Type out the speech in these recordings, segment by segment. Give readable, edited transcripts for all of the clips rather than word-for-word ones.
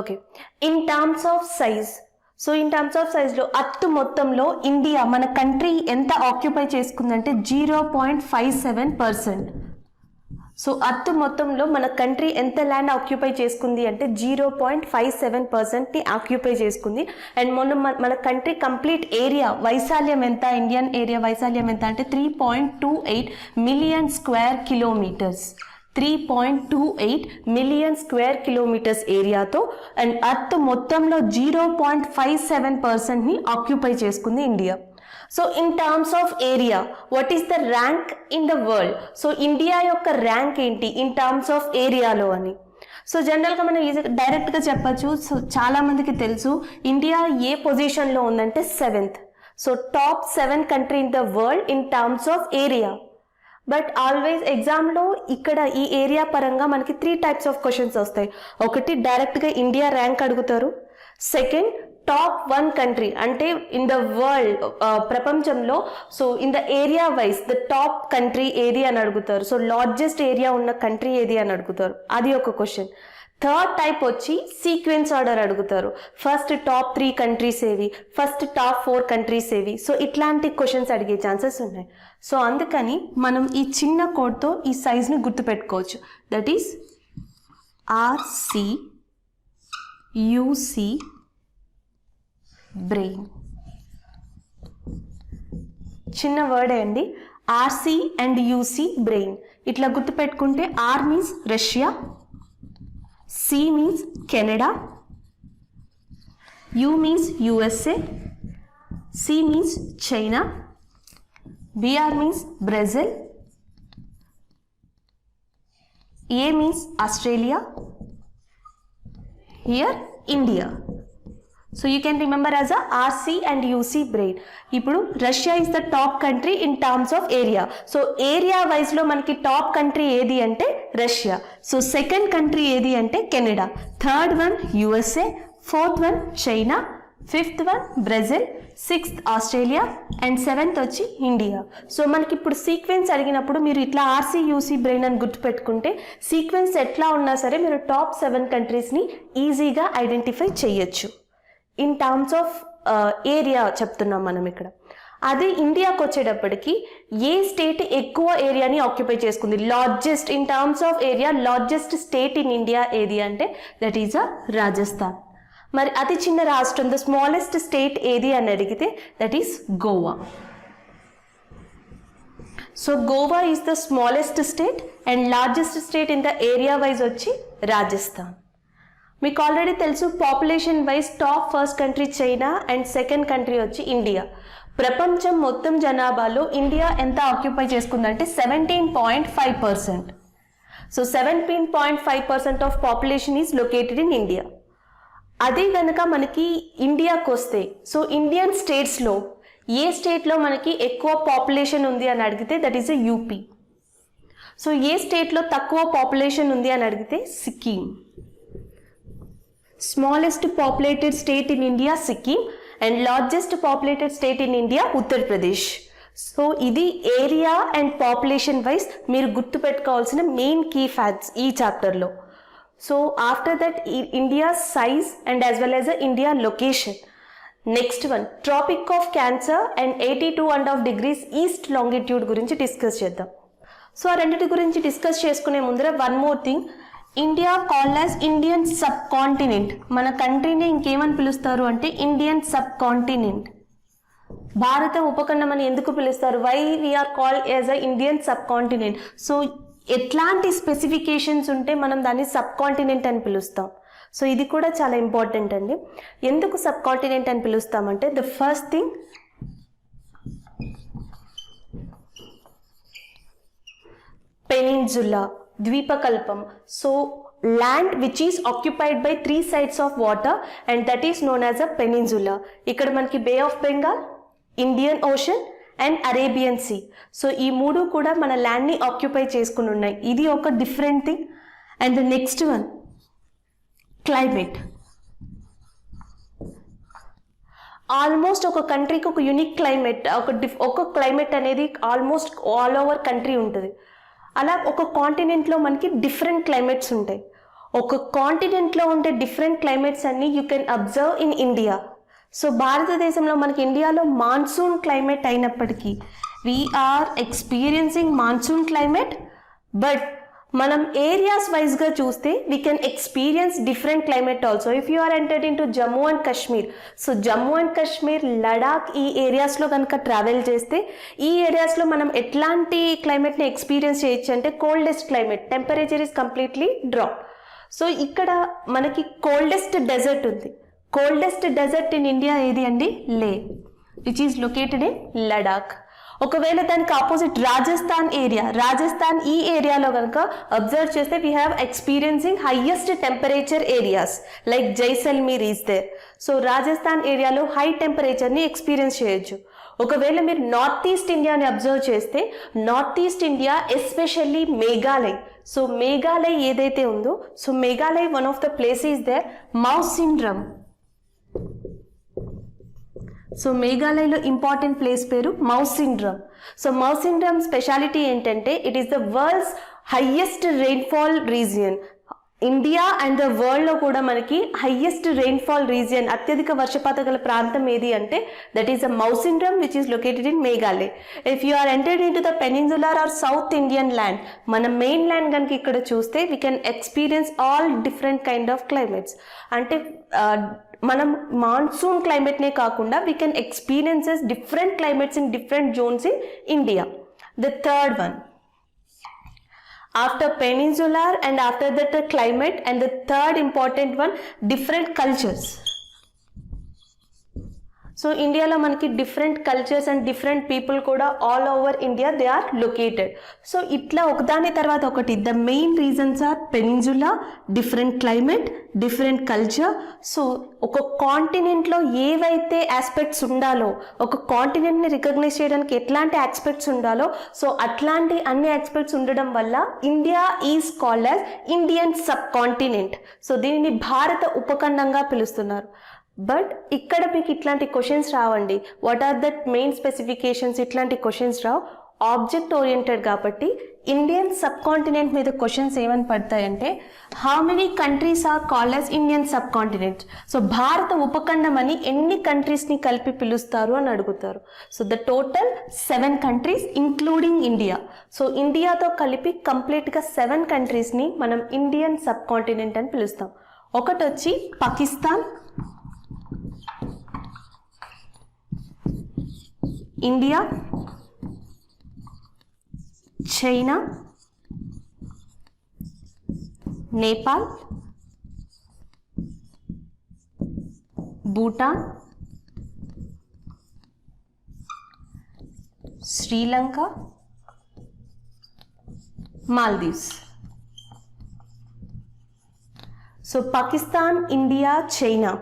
Okay, in terms of size. So in terms of సైజ్లో అత్తు మొత్తంలో India మన country ఎంత ఆక్యుపై చేసుకుందంటే 0.57%. సో అత్తు మొత్తంలో మన కంట్రీ ఎంత ల్యాండ్ ఆక్యుపై చేసుకుంది అంటే 0.57%ని ఆక్యుపై చేసుకుంది. అండ్ మన కంట్రీ కంప్లీట్ ఏరియా వైశాల్యం ఎంత, ఇండియన్ ఏరియా వైశాల్యం ఎంత అంటే 3.28 million square kilometres. 3.28 million square kilometres ఏరియాతో అండ్ అర్త్ మొత్తంలో 0.57%ని ఆక్యుపై చేసుకుంది India. So in terms of area what is the rank in the world? So India యొక్క ర్యాంక్ ఏంటి ఇన్ టర్మ్స్ ఆఫ్ ఏరియాలో అని. సో జనరల్గా మనం ఈజీగా డైరెక్ట్గా చెప్పచ్చు. సో చాలామందికి తెలుసు ఇండియా ఏ పొజిషన్లో ఉందంటే 7th. So top 7 country in the world in terms of area. But always ఎగ్జామ్లో ఇక్కడ ఈ ఏరియా పరంగా మనకి 3 టైప్స్ ఆఫ్ క్వశ్చన్స్ వస్తాయి. ఒకటి డైరెక్ట్గా ఇండియా ర్యాంక్ అడుగుతారు. సెకండ్ టాప్ 1 కంట్రీ అంటే ఇన్ ద వరల్డ్ ప్రపంచంలో so in the area wise the top country ఏది అని అడుగుతారు. సో లార్జెస్ట్ ఏరియా ఉన్న కంట్రీ ఏది అని అడుగుతారు, అది ఒక క్వశ్చన్. థర్డ్ టైప్ వచ్చి సీక్వెన్స్ ఆర్డర్ అడుగుతారు. ఫస్ట్ టాప్ 3 కంట్రీస్ ఏవి, ఫస్ట్ టాప్ 4 కంట్రీస్ ఏవి. సో ఇట్లాంటి క్వశ్చన్స్ అడిగే ఛాన్సెస్ ఉన్నాయి. సో అందుకని మనం ఈ చిన్న కోడ్తో ఈ సైజ్ని గుర్తుపెట్టుకోవచ్చు. That is RCUC brain. చిన్న వర్డే అండి, RC అండ్ UC బ్రెయిన్. ఇట్లా గుర్తుపెట్టుకుంటే R means Russia, C means Canada, U means USA, C means China, BR means Brazil, A means Australia, here India. So you can remember as a RC and UC brain. ఇప్పుడు Russia is the top country in terms of area. So area wise లో మనకి top country ఏది అంటే Russia. So second country ఏది అంటే Canada, third one USA, fourth one China, fifth one Brazil, sixth Australia and seventh వచ్చి India. So మనకి ఇప్పుడు sequence అడిగినప్పుడు మీరు ఇట్లా RCUC బ్రెయిన్ అని గుర్తుపెట్టుకుంటే సీక్వెన్స్ ఎట్లా ఉన్నా సరే మీరు టాప్ 7 కంట్రీస్ని ఈజీగా ఐడెంటిఫై చేయొచ్చు. ఇన్ టర్మ్స్ ఆఫ్ ఏరియా చెప్తున్నాం మనం ఇక్కడ. అదే ఇండియాకి వచ్చేటప్పటికి ఏ స్టేట్ ఎక్కువ ఏరియాని ఆక్యుపై చేసుకుంది, largest in terms of area largest state in India ఏది అంటే దట్ ఈజ్ రాజస్థాన్. మరి అతి చిన్న రాష్ట్రం ద స్మాలెస్ట్ స్టేట్ ఏది అని అడిగితే that is Goa. So Goa is the smallest state and largest state in the area wise వచ్చి రాజస్థాన్. మీకు ఆల్రెడీ తెలుసు population wise top first country China and second country వచ్చి ఇండియా. ప్రపంచం మొత్తం జనాభాలో ఇండియా ఎంత ఆక్యుపై చేసుకుందంటే 17.5%. So 17.5% of population is located in India. అదే కనుక మనకి ఇండియాకి వస్తే సో ఇండియన్ స్టేట్స్లో ఏ స్టేట్లో మనకి ఎక్కువ పాపులేషన్ ఉంది అని అడిగితే దట్ ఈస్ UP. సో ఏ స్టేట్లో తక్కువ పాపులేషన్ ఉంది అని అడిగితే Sikkim. Smallest populated state in India Sikkim and largest populated state in India Uttar Pradesh. So ఇది ఏరియా అండ్ పాపులేషన్ వైజ్ మీరు గుర్తుపెట్టుకోవాల్సిన మెయిన్ కీ ఫ్యాక్ట్స్ ఈ చాప్టర్లో. So after that India size and as well as India location. Next one trophic of cancer and 82.5 degrees east longitude గురించి discuss చేద్దాం. So ఆ రెండింటి గురించి డిస్కస్ చేసుకునే ముందర one more thing, India called as Indian sub continent. మన కంట్రీని ఇంకేమని పిలుస్తారు అంటే ఇండియన్ సబ్ కాంటినెంట్. భారత ఉపఖండం అని ఎందుకు పిలుస్తారు? Why we are called as a Indian subcontinent. So ఎట్లాంటి స్పెసిఫికేషన్స్ ఉంటే మనం దాన్ని సబ్ కాంటినెంట్ అని పిలుస్తాం. సో ఇది కూడా చాలా ఇంపార్టెంట్ అండి. ఎందుకు సబ్ కాంటినెంట్ అని పిలుస్తామంటే ద ఫస్ట్ థింగ్ పెనిన్సులా ద్వీపకల్పం. So land which is occupied by 3 sides of water and that is known as a peninsula. ఇక్కడ మనకి Bay of Bengal, Indian Ocean and Arabian Sea. So ఈ మూడు కూడా మన ల్యాండ్ని ఆక్యుపై చేసుకుని ఉన్నాయి. ఇది ఒక different thing. And the next one climate. Almost ఒక కంట్రీకి ఒక యూనిక్ క్లైమేట్, ఒక క్లైమేట్ అనేది ఆల్మోస్ట్ ఆల్ ఓవర్ కంట్రీ ఉంటుంది. అలా ఒక కాంటినెంట్లో మనకి డిఫరెంట్ క్లైమేట్స్ ఉంటాయి. ఒక కాంటినెంట్లో ఉండే డిఫరెంట్ క్లైమేట్స్ అన్ని you can observe in India. So భారతదేశంలో మనకి ఇండియాలో మాన్సూన్ క్లైమేట్ అయినప్పటికీ we are experiencing monsoon climate, but మనం ఏరియాస్ వైజ్గా చూస్తే we can experience different climate also. If you are entered into Jammu and Kashmir, so Jammu and Kashmir, Ladakh ఈ ఏరియాస్లో కనుక ట్రావెల్ చేస్తే ఈ ఏరియాస్లో మనం ఎట్లాంటి క్లైమేట్ని ఎక్స్పీరియన్స్ చేయొచ్చు అంటే coldest climate, temperature is completely drop. So ఇక్కడ మనకి కోల్డెస్ట్ డెజర్ట్ ఉంది. కోల్డెస్ట్ డెజర్ట్ ఇన్ ఇండియా ఏది అండి? లే, which is located in Ladakh. ఒకవేళ దానికి ఆపోజిట్ రాజస్థాన్ ఏరియా, రాజస్థాన్ ఈ ఏరియాలో కనుక అబ్జర్వ్ చేస్తే we have experiencing highest temperature areas like Jaisalmer is there. So Rajasthan ఏరియాలో హై టెంపరేచర్ని ఎక్స్పీరియన్స్ చేయొచ్చు. ఒకవేళ మీరు నార్త్ ఈస్ట్ ఇండియాని అబ్జర్వ్ చేస్తే north east India especially Meghalaya. So Meghalaya ఏదైతే ఉందో, so Meghalaya one of the place is there Mawsynram. So మేఘాలయలో ఇంపార్టెంట్ ప్లేస్ పేరు మౌసిండ్రమ్. సో మౌసిండ్రమ్ స్పెషాలిటీ ఏంటంటే it is the world's highest rainfall region. India and the వరల్డ్లో కూడా మనకి హైయెస్ట్ రెయిన్ఫాల్ రీజియన్, అత్యధిక వర్షపాత గల ప్రాంతం ఏది అంటే that is the Mawsynram which is located in Meghalaya. If you are entered into the peninsular or south Indian land, మన మెయిన్ ల్యాండ్ కనుక ఇక్కడ చూస్తే we can experience all different kind of climates. అంటే మనం మాన్సూన్ క్లైమేట్నే కాకుండా we can experiences different climates in different zones in India. The third one, after peninsular and after that the climate, and the third important one, different cultures. So ఇండియాలో మనకి different cultures and different people కూడా all over India they are located. So ఇట్లా ఒకదాని తర్వాత ఒకటి the main reasons are peninsula, different climate, different culture. So ఒక కాంటినెంట్లో ఏవైతే ఆస్పెక్ట్స్ ఉండాలో, ఒక కాంటినెంట్ని రికగ్నైజ్ చేయడానికి ఎట్లాంటి ఆస్పెక్ట్స్ ఉండాలో, సో అట్లాంటి అన్ని ఆస్పెక్ట్స్ ఉండడం వల్ల India is called as Indian subcontinent. So దీనిని భారత ఉపఖండంగా పిలుస్తున్నారు. బట్ ఇక్కడ మీకు ఇట్లాంటి క్వశ్చన్స్ రావండి. What are that main specifications, ఇట్లాంటి క్వశ్చన్స్ రావు. ఆబ్జెక్ట్ ఓరియంటెడ్ కాబట్టి ఇండియన్ సబ్ కాంటినెంట్ మీద క్వశ్చన్స్ ఏమని పడతాయంటే how many countries are called as Indian subcontinent. So భారత ఉపఖండం అని ఎన్ని కంట్రీస్ని కలిపి పిలుస్తారు అని అడుగుతారు. So the total 7 countries including India. So ఇండియాతో కలిపి కంప్లీట్గా 7 కంట్రీస్ని మనం ఇండియన్ సబ్ కాంటినెంట్ అని పిలుస్తాం. ఒకటి వచ్చి Pakistan, India, China, Nepal, Bhutan, Sri Lanka, Maldives. So Pakistan, India, China,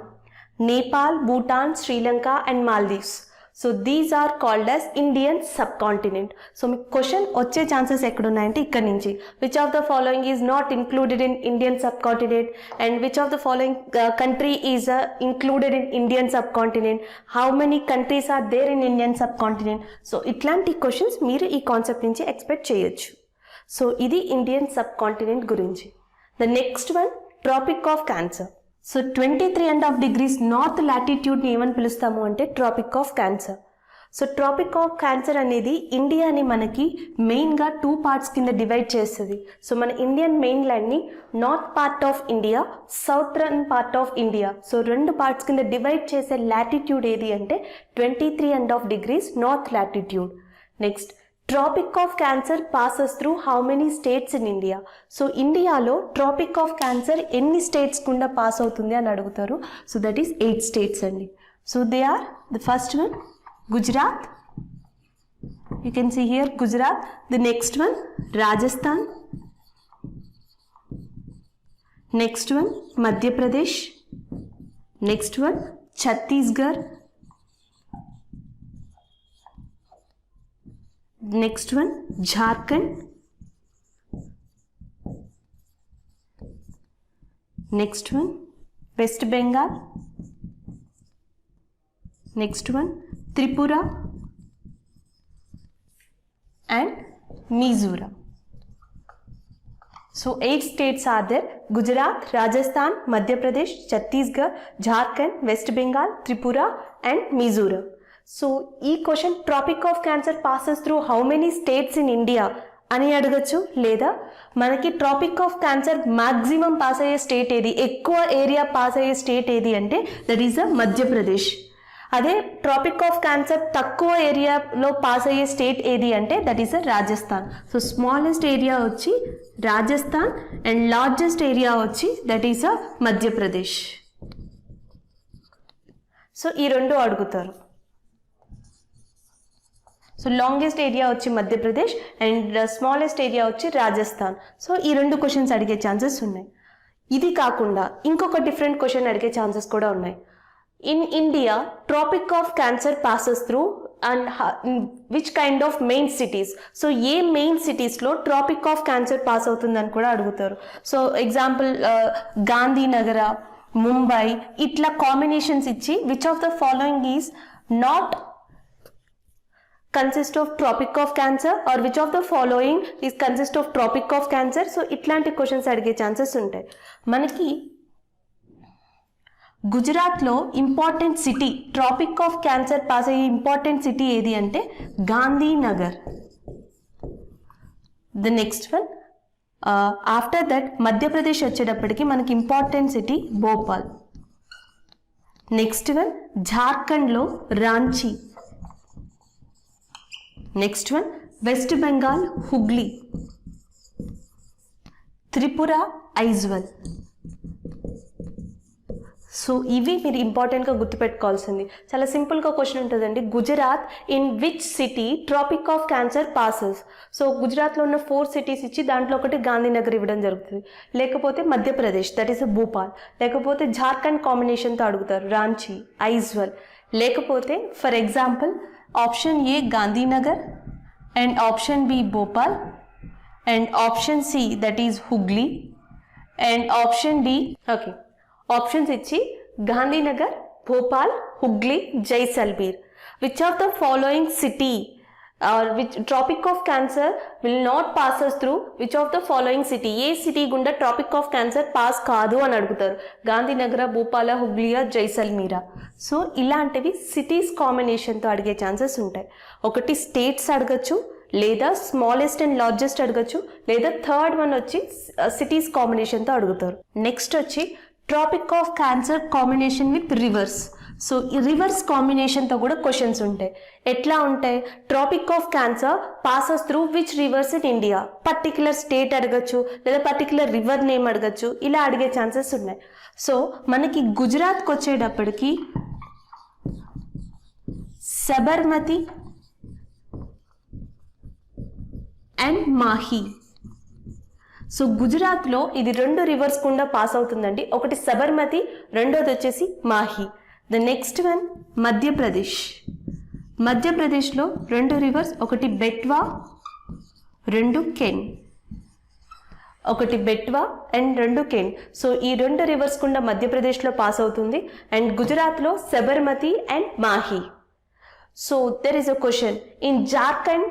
Nepal, Bhutan, Sri Lanka and Maldives. So these are called as Indian subcontinent. So మీకు క్వశ్చన్ వచ్చే ఛాన్సెస్ ఎక్కడున్నాయంటే ఇక్కడ నుంచి which of the following is not included in Indian subcontinent and which of the following country is included in Indian subcontinent, how many countries are there in Indian subcontinent. So ఇట్లాంటి questions మీరు ఈ concept నుంచి expect చేయొచ్చు. So ఇది Indian subcontinent గురించి. The next one, trophic of Cancer. So 23.5 degrees north లాటిట్యూడ్ని ఏమని పిలుస్తాము అంటే Tropic of Cancer. So Tropic of Cancer అనేది ఇండియాని మనకి మెయిన్గా 2 parts కింద డివైడ్ చేస్తుంది. సో మన ఇండియన్ మెయిన్ ల్యాండ్ని north part of India, southern part of India, so 2 parts కింద డివైడ్ చేసే లాటిట్యూడ్ ఏది అంటే 23.5 degrees north latitude. Next, Tropic of cancer passes through how many states in India. So ఇండియాలో Tropic of Cancer ఎన్ని states గుండా pass అవుతుంది అని అడుగుతారు. సో దట్ ఈస్ 8 states అండి. So they are the first one Gujarat, you can see here Gujarat. The next one Rajasthan, next one Madhya Pradesh, next one Chhattisgarh, next one Jharkhand, next one West Bengal, next one Tripura and Mizoram. So 8 states are there: Gujarat, Rajasthan, Madhya Pradesh, Chhattisgarh, Jharkhand, West Bengal, Tripura and Mizoram. So ఈ question tropic of cancer passes through how many states in India అని అడగచ్చు, లేదా మనకి tropic of cancer maximum pass అయ్యే state ఏది, ఎక్కువ area pass అయ్యే state ఏది అంటే దట్ ఈస్ ద మధ్యప్రదేశ్. అదే ట్రాపిక్ ఆఫ్ క్యాన్సర్ తక్కువ ఏరియాలో పాస్ అయ్యే స్టేట్ ఏది అంటే that is Rajasthan. So smallest area వచ్చి రాజస్థాన్ అండ్ లార్జెస్ట్ ఏరియా వచ్చి దట్ ఈస్ మధ్యప్రదేశ్. సో ఈ రెండు అడుగుతారు. సో లాంగెస్ట్ ఏరియా వచ్చి మధ్యప్రదేశ్ అండ్ స్మాలెస్ట్ ఏరియా వచ్చి రాజస్థాన్. సో ఈ రెండు క్వశ్చన్స్ అడిగే ఛాన్సెస్ ఉన్నాయి. ఇది కాకుండా ఇంకొక డిఫరెంట్ క్వశ్చన్ అడిగే ఛాన్సెస్ కూడా ఉన్నాయి. In India, tropic of cancer passes through and which kind of main cities? So A main సిటీస్లో ట్రాపిక్ ఆఫ్ క్యాన్సర్ పాస్ అవుతుందని కూడా అడుగుతారు. సో ఎగ్జాంపుల్ గాంధీనగర, ముంబై ఇట్లా కాంబినేషన్స్ ఇచ్చి which of the following is not consist of tropic of cancer or which of the following is consist of tropic of cancer. So ఇట్లాంటి questions అడిగే chances ఉంటాయి. మనకి గుజరాత్లో important city trophic of Cancer pass అయ్యే important city ఏది అంటే Gandhinagar. The next one after that Madhya Pradesh వచ్చేటప్పటికి మనకి important city Bhopal. Next one జార్ఖండ్లో Ranchi. Next one west Bengal Hooghly. Tripura ఐజ్వల్. So ఇవి మీరు ఇంపార్టెంట్గా గుర్తుపెట్టుకోవాల్సింది. చాలా సింపుల్గా క్వశ్చన్ ఉంటుందండి. Gujarat in which city trophic of cancer passes? So గుజరాత్లో ఉన్న 4 సిటీస్ ఇచ్చి దాంట్లో ఒకటి గాంధీనగర్ ఇవ్వడం జరుగుతుంది. లేకపోతే మధ్యప్రదేశ్ దట్ ఈస్ భోపాల్. లేకపోతే జార్ఖండ్ కాంబినేషన్తో అడుగుతారు రాంచీ, ఐజ్వల్. లేకపోతే for example option A Gandhinagar and option B Bhopal and option C that is Hooghly and option D. Okay, options ఇచ్చి Gandhinagar, Bhopal, Hooghly, Jaisalmer. Which of the following city are which Tropic of Cancer will not passes through which of the following city? ఏ city గుండా Tropic of Cancer pass కాదు అని అడుగుతారు. గాంధీనగర, Bhopal, హుగ్లీయా, జైసల్మీరా. So ఇలాంటివి cities కాంబినేషన్తో అడిగే chances ఉంటాయి. ఒకటి స్టేట్స్ అడగచ్చు, లేదా స్మాలెస్ట్ అండ్ లార్జెస్ట్ అడగచ్చు, లేదా థర్డ్ వన్ వచ్చి సిటీస్ కాంబినేషన్తో అడుగుతారు. నెక్స్ట్ వచ్చి tropic of cancer combination with rivers. So ఈ రివర్స్ కాంబినేషన్తో కూడా క్వశ్చన్స్ ఉంటాయి. ఎట్లా ఉంటాయి? Tropic of cancer passes through which rivers in India? Particular state అడగచ్చు, లేదా పర్టికులర్ రివర్ నేమ్ అడగచ్చు. ఇలా అడిగే ఛాన్సెస్ ఉన్నాయి. సో మనకి గుజరాత్కి వచ్చేటప్పటికి సబర్మతి అండ్ మాహీ. సో గుజరాత్లో ఇది 2 రివర్స్ గుండా పాస్ అవుతుందండి. ఒకటి సబర్మతి, రెండోది వచ్చేసి Mahi. The next one Madhya Pradesh. మధ్యప్రదేశ్లో 2 రివర్స్, ఒకటి బెట్వా, 2 కెన్. ఒకటి బెట్వా అండ్ 2 కెన్. సో ఈ 2 రివర్స్ గుండా మధ్యప్రదేశ్లో పాస్ అవుతుంది. అండ్ గుజరాత్లో Sabarmati and Mahi. So there is a question in Jharkhand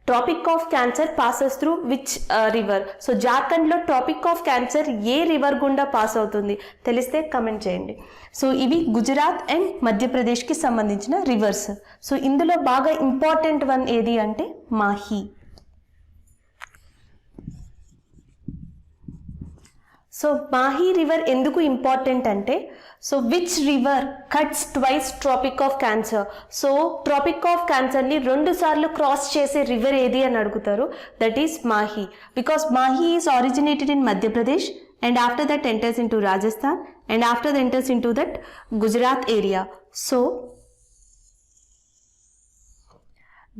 Tropic of cancer passes through which river? So జార్ఖండ్లో ట్రాపిక్ ఆఫ్ క్యాన్సర్ ఏ రివర్ గుండా పాస్ అవుతుంది తెలిస్తే కమెంట్ చేయండి. సో ఇవి గుజరాత్ అండ్ మధ్యప్రదేశ్కి సంబంధించిన రివర్స్. సో ఇందులో బాగా ఇంపార్టెంట్ వన్ ఏది అంటే మాహీ. సో మాహీ రివర్ ఎందుకు ఇంపార్టెంట్ అంటే, so which river cuts twice trophic of Cancer? So Tropic of క్యాన్సర్ని 2 సార్లు క్రాస్ చేసే రివర్ ఏది అని అడుగుతారు. That is Mahi. Because Mahi is originated in Madhya Pradesh and after that enters in to Rajasthan and after that enters in to that Gujarat area. So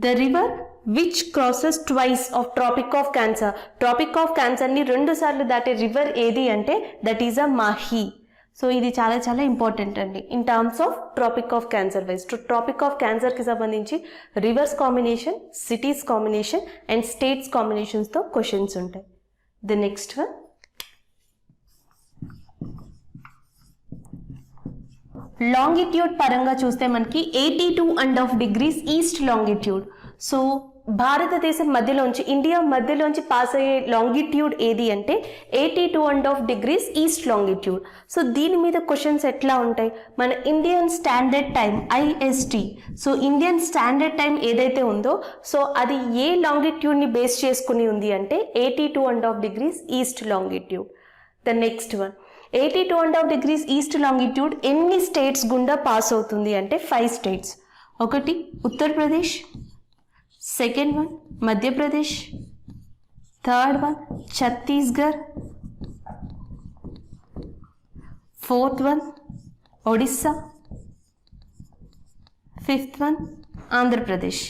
the river which crosses twice of tropic of cancer. tropic of cancer ni 2 సార్లు దాటే river ఏది అంటే that is uh Mahi. So ఇది చాలా చాలా important అండి in terms of Tropic of Cancer wise. Tropic of క్యాన్సర్కి సంబంధించి rivers combination, cities combination and states కాంబినేషన్స్తో క్వశ్చన్స్ ఉంటాయి. ద నెక్స్ట్ వన్ లాంగిట్యూడ్ పరంగా చూస్తే మనకి 82.5 degrees ఈస్ట్ లాంగిట్యూడ్. సో భారతదేశం మధ్యలోంచి, ఇండియా మధ్యలోంచి పాస్ అయ్యే లాంగిట్యూడ్ ఏది అంటే 82.5 degrees ఈస్ట్ లాంగిట్యూడ్. సో దీని మీద క్వశ్చన్స్ ఎట్లా ఉంటాయి, మన Indian standard time IST, so Indian standard time ఏదైతే ఉందో సో అది ఏ లాంగిట్యూడ్ని బేస్ చేసుకుని ఉంది అంటే 82.5 degrees east longitude. The next one, 82.5 degrees east longitude ఎన్ని స్టేట్స్ గుండా పాస్ అవుతుంది అంటే 5 states. ఒకటి Uttar Pradesh, second one Madhya Pradesh, third one Chhattisgarh, fourth one Odisha, fifth one Andhra Pradesh.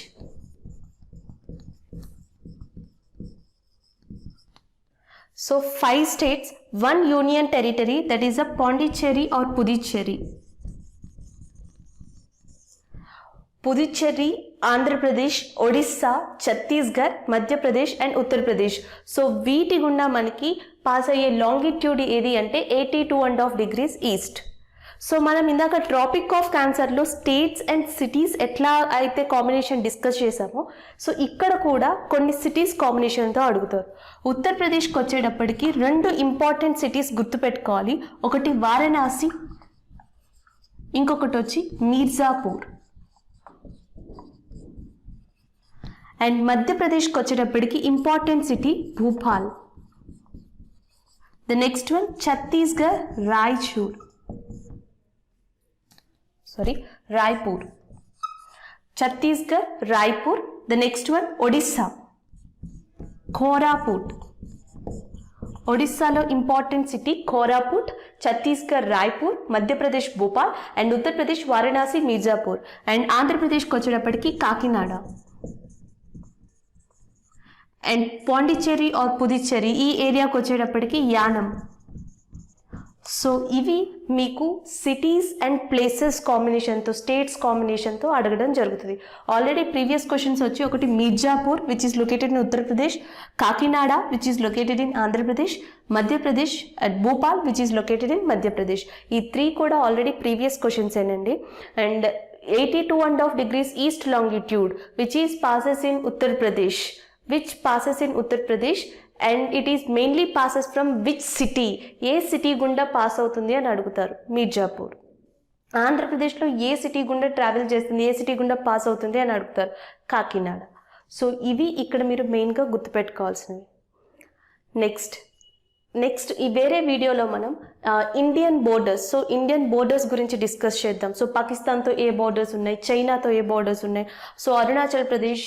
So 5 states, 1 union territory, that is a Pondicherry or Puducherry. Puducherry, Andhra Pradesh, Odisha, Chhattisgarh, Madhya Pradesh and Uttar Pradesh. So వీటి గుండా మనకి pass అయ్యే longitude ఏది అంటే 82.5 degrees ఈస్ట్. సో మనం ఇందాక ట్రాపిక్ ఆఫ్ క్యాన్సర్లో స్టేట్స్ అండ్ సిటీస్ ఎట్లా అయితే కాంబినేషన్ డిస్కస్ చేసామో సో ఇక్కడ కూడా కొన్ని సిటీస్ కాంబినేషన్తో అడుగుతారు. ఉత్తరప్రదేశ్కి వచ్చేటప్పటికి 2 ఇంపార్టెంట్ సిటీస్ గుర్తుపెట్టుకోవాలి. ఒకటి వారణాసి, ఇంకొకటి వచ్చి మీర్జాపూర్. అండ్ మధ్యప్రదేశ్కి వచ్చేటప్పటికి important city Bhupal. The next one Chhattisgarh Raipur. Chhattisgarh Raipur. The next one Odisha Koraput. ఒడిస్సాలో important city Koraput, Chhattisgarh Raipur, Madhya Pradesh Bhupal and Uttar Pradesh Varanasi Mirzapur. And ఆంధ్రప్రదేశ్కి వచ్చేటప్పటికి కాకినాడ. అండ్ పాండిచ్చేరి ఆర్ పుదుచ్చేరి ఈ ఏరియాకి వచ్చేటప్పటికి యానం. సో ఇవి మీకు సిటీస్ అండ్ ప్లేసెస్ కాంబినేషన్తో, స్టేట్స్ కాంబినేషన్తో అడగడం జరుగుతుంది. ఆల్రెడీ ప్రీవియస్ క్వశ్చన్స్ వచ్చి ఒకటి Mirzapur which is located in Uttar Pradesh, Kakinada which is located in Andhra Pradesh, Madhya Pradesh and Bhupal which is located in Madhya Pradesh. ఈ 3 కూడా ఆల్రెడీ ప్రీవియస్ క్వశ్చన్స్ ఏనండి. And 82.5 degrees east longitude which passes in Uttar Pradesh and it is mainly passes from which city, A city గుండా pass అవుతుంది అని అడుగుతారు. మీర్జాపూర్. ఆంధ్రప్రదేశ్లో ఏ city గుండా travel చేస్తుంది, ఏ సిటీ గుండా పాస్ అవుతుంది అని అడుగుతారు. కాకినాడ. సో ఇవి ఇక్కడ మీరు మెయిన్గా గుర్తుపెట్టుకోవాల్సినవి. నెక్స్ట్ ఈ వేరే వీడియోలో మనం Indian borders, so Indian borders గురించి డిస్కస్ చేద్దాం. సో పాకిస్తాన్తో ఏ బోర్డర్స్ ఉన్నాయి, చైనాతో ఏ బోర్డర్స్ ఉన్నాయి, సో అరుణాచల్ ప్రదేశ్,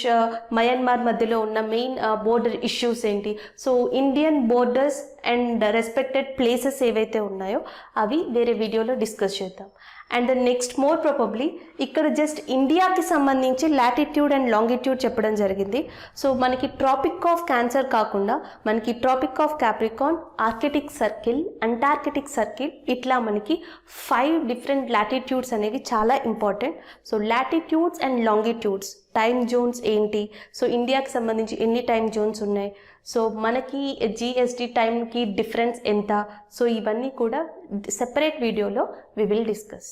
మయన్మార్ మధ్యలో ఉన్న మెయిన్ బోర్డర్ ఇష్యూస్ ఏంటి, so Indian borders and respected places ఏవైతే ఉన్నాయో అవి వేరే వీడియోలో డిస్కస్ చేద్దాం. అండ్ నెక్స్ట్ మోర్ ప్రాబబ్లీ ఇక్కడ జస్ట్ ఇండియాకి సంబంధించి లాటిట్యూడ్ అండ్ లాంగిట్యూడ్ చెప్పడం జరిగింది. సో మనకి ట్రాపిక్ ఆఫ్ క్యాన్సర్ కాకుండా మనకి tropic of capricorn, arctic circle, antarctic circle, ఇట్లా మనకి 5 డిఫరెంట్ లాటిట్యూడ్స్ అనేవి చాలా important. So latitudes and longitudes, time zones ఏంటి, సో ఇండియాకి సంబంధించి ఎన్ని టైమ్ జోన్స్ ఉన్నాయి, సో మనకి జిఎస్టీ టైంకి డిఫరెన్స్ ఎంత, సో ఇవన్నీ కూడా సెపరేట్ వీడియోలో వి విల్ డిస్కస్.